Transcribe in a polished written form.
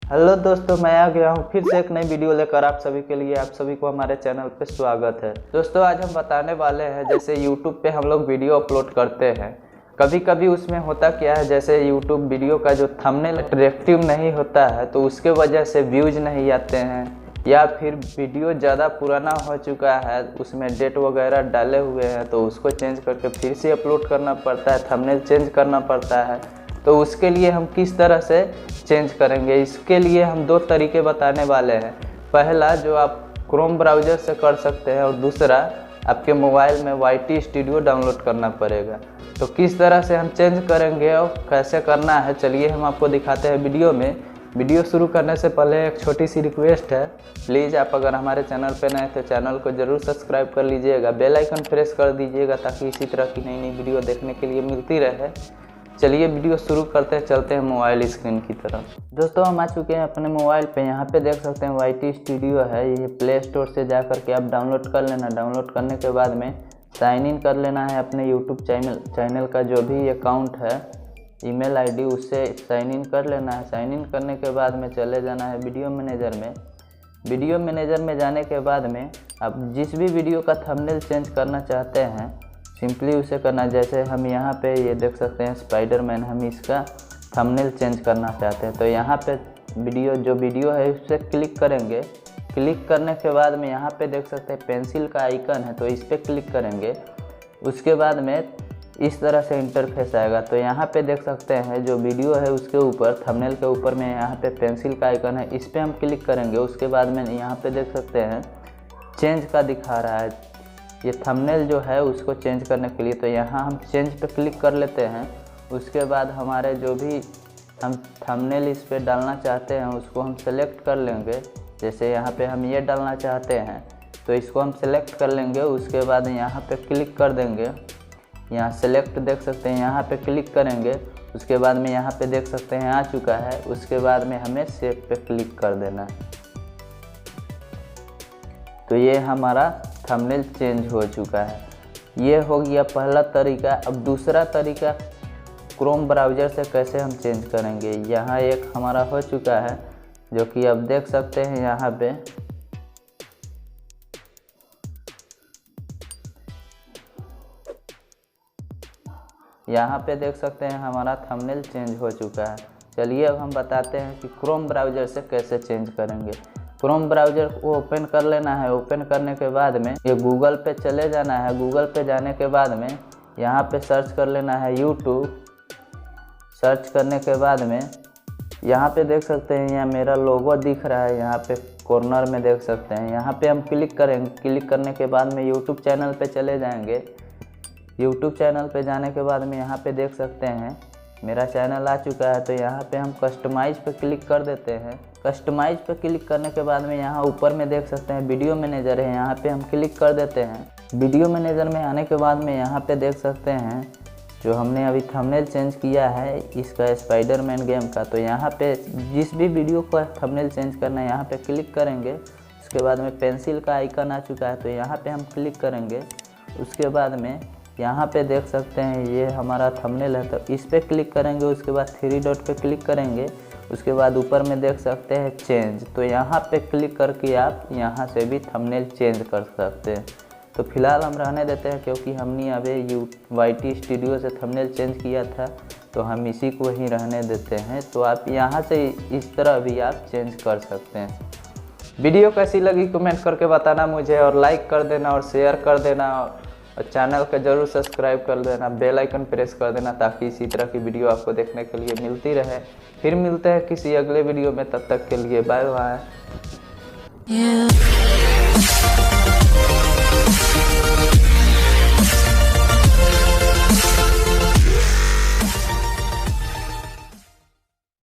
Hello दोस्तों, मैं आ गया हूँ फिर से एक नई वीडियो लेकर आप सभी के लिए। आप सभी को हमारे चैनल पे स्वागत है। दोस्तों आज हम बताने वाले हैं, जैसे यूट्यूब पे हम लोग वीडियो अपलोड करते हैं, कभी कभी उसमें होता क्या है, जैसे यूट्यूब वीडियो का जो थंबनेल अट्रैक्टिव नहीं होता है तो उसके वजह से व्यूज नहीं आते हैं, या फिर वीडियो ज़्यादा पुराना हो चुका है, उसमें डेट वगैरह डाले हुए हैं तो उसको चेंज करके फिर से अपलोड करना पड़ता है, थंबनेल चेंज करना पड़ता है। तो उसके लिए हम किस तरह से चेंज करेंगे, इसके लिए हम दो तरीके बताने वाले हैं। पहला जो आप क्रोम ब्राउज़र से कर सकते हैं और दूसरा आपके मोबाइल में YT स्टूडियो डाउनलोड करना पड़ेगा। तो किस तरह से हम चेंज करेंगे और कैसे करना है, चलिए हम आपको दिखाते हैं वीडियो में। वीडियो शुरू करने से पहले एक छोटी सी रिक्वेस्ट है, प्लीज़ आप अगर हमारे चैनल पर नए तो चैनल को ज़रूर सब्सक्राइब कर लीजिएगा, बेल आइकन प्रेस कर दीजिएगा ताकि इसी तरह की नई नई वीडियो देखने के लिए मिलती रहे। चलिए वीडियो शुरू करते हैं, चलते हैं मोबाइल स्क्रीन की तरफ। दोस्तों हम आ चुके हैं अपने मोबाइल पे, यहाँ पे देख सकते हैं YT स्टूडियो है, ये प्ले स्टोर से जा कर के आप डाउनलोड कर लेना। डाउनलोड करने के बाद में साइन इन कर लेना है अपने यूट्यूब चैनल का जो भी अकाउंट है, ईमेल ID उससे साइन इन कर लेना है। साइन इन करने के बाद में चले जाना है वीडियो मैनेजर में। वीडियो मैनेजर में जाने के बाद में आप जिस भी वीडियो का थंबनेल चेंज करना चाहते हैं सिंपली उसे करना। जैसे हम यहाँ पे ये देख सकते हैं स्पाइडरमैन, हम इसका थंबनेल चेंज करना चाहते हैं तो यहाँ पे जो वीडियो है उस पर क्लिक करेंगे। क्लिक करने के बाद में यहाँ पे देख सकते हैं पेंसिल का आइकन है तो इस पर क्लिक करेंगे। उसके बाद में इस तरह से इंटरफेस आएगा। तो यहाँ पे देख सकते हैं जो वीडियो है उसके ऊपर थंबनेल के ऊपर में यहाँ पे पेंसिल का आइकन है, इस पर हम क्लिक करेंगे। उसके बाद में यहाँ पे देख सकते हैं चेंज का दिखा रहा है, ये थंबनेल जो है उसको चेंज करने के लिए। तो यहाँ हम चेंज पे क्लिक कर लेते हैं। उसके बाद हमारे जो भी हम थंबनेल इस पे डालना चाहते हैं उसको हम सेलेक्ट कर लेंगे। जैसे यहाँ पे हम ये डालना चाहते हैं तो इसको हम सेलेक्ट कर लेंगे। उसके बाद यहाँ पे क्लिक कर देंगे, यहाँ सेलेक्ट देख सकते हैं, यहाँ पे क्लिक करेंगे। उसके बाद में यहाँ पे देख सकते हैं आ चुका है। उसके बाद में हमें सेव पे क्लिक कर देना है। तो ये हमारा थंबनेल चेंज हो चुका है। ये हो गया पहला तरीका। अब दूसरा तरीका क्रोम ब्राउज़र से कैसे हम चेंज करेंगे, यहाँ एक हमारा हो चुका है जो कि अब देख सकते हैं यहाँ पे। यहाँ पे देख सकते हैं हमारा थंबनेल चेंज हो चुका है। चलिए अब हम बताते हैं कि क्रोम ब्राउज़र से कैसे चेंज करेंगे। क्रोम ब्राउज़र को ओपन कर लेना है। ओपन करने के बाद में ये गूगल पे चले जाना है। गूगल पे जाने के बाद में यहाँ पे सर्च कर लेना है यूट्यूब। सर्च करने के बाद में यहाँ पे देख सकते हैं यहाँ मेरा लोगो दिख रहा है, यहाँ पे कॉर्नर में देख सकते हैं। यहाँ पे हम क्लिक करेंगे। क्लिक करने के बाद में यूट्यूब चैनल पे चले जाएंगे। यूट्यूब चैनल पे जाने के बाद में यहाँ पे देख सकते हैं मेरा चैनल आ चुका है। तो यहाँ पे हम कस्टमाइज़ पे क्लिक कर देते हैं। कस्टमाइज़ पे क्लिक करने के बाद में यहाँ ऊपर में देख सकते हैं वीडियो मैनेजर है, यहाँ पे हम क्लिक कर देते हैं। वीडियो मैनेजर में आने के बाद में यहाँ पे देख सकते हैं जो हमने अभी थंबनेल चेंज किया है इसका स्पाइडरमैन गेम का। तो यहाँ पे जिस भी वीडियो का थंबनेल चेंज करना है यहाँ पे क्लिक करेंगे। उसके बाद में पेंसिल का आइकन आ चुका है तो यहाँ पे हम क्लिक करेंगे। उसके बाद में यहाँ पे देख सकते हैं ये हमारा थंबनेल है तो इस पर क्लिक करेंगे। उसके बाद 3 डॉट पे क्लिक करेंगे। उसके बाद ऊपर में देख सकते हैं चेंज, तो यहाँ पे क्लिक करके आप यहाँ से भी थंबनेल चेंज कर सकते हैं। तो फिलहाल हम रहने देते हैं क्योंकि हमने अभी YT स्टूडियो से थंबनेल चेंज किया था तो हम इसी को ही रहने देते हैं। तो आप यहाँ से इस तरह भी आप चेंज कर सकते हैं। वीडियो कैसी लगी कमेंट करके बताना मुझे, और लाइक कर देना और शेयर कर देना, और चैनल को जरूर सब्सक्राइब कर देना, बेल आइकन प्रेस कर देना ताकि इसी तरह की वीडियो आपको देखने के लिए मिलती रहे। फिर मिलते हैं किसी अगले वीडियो में, तब तक के लिए बाय बाय।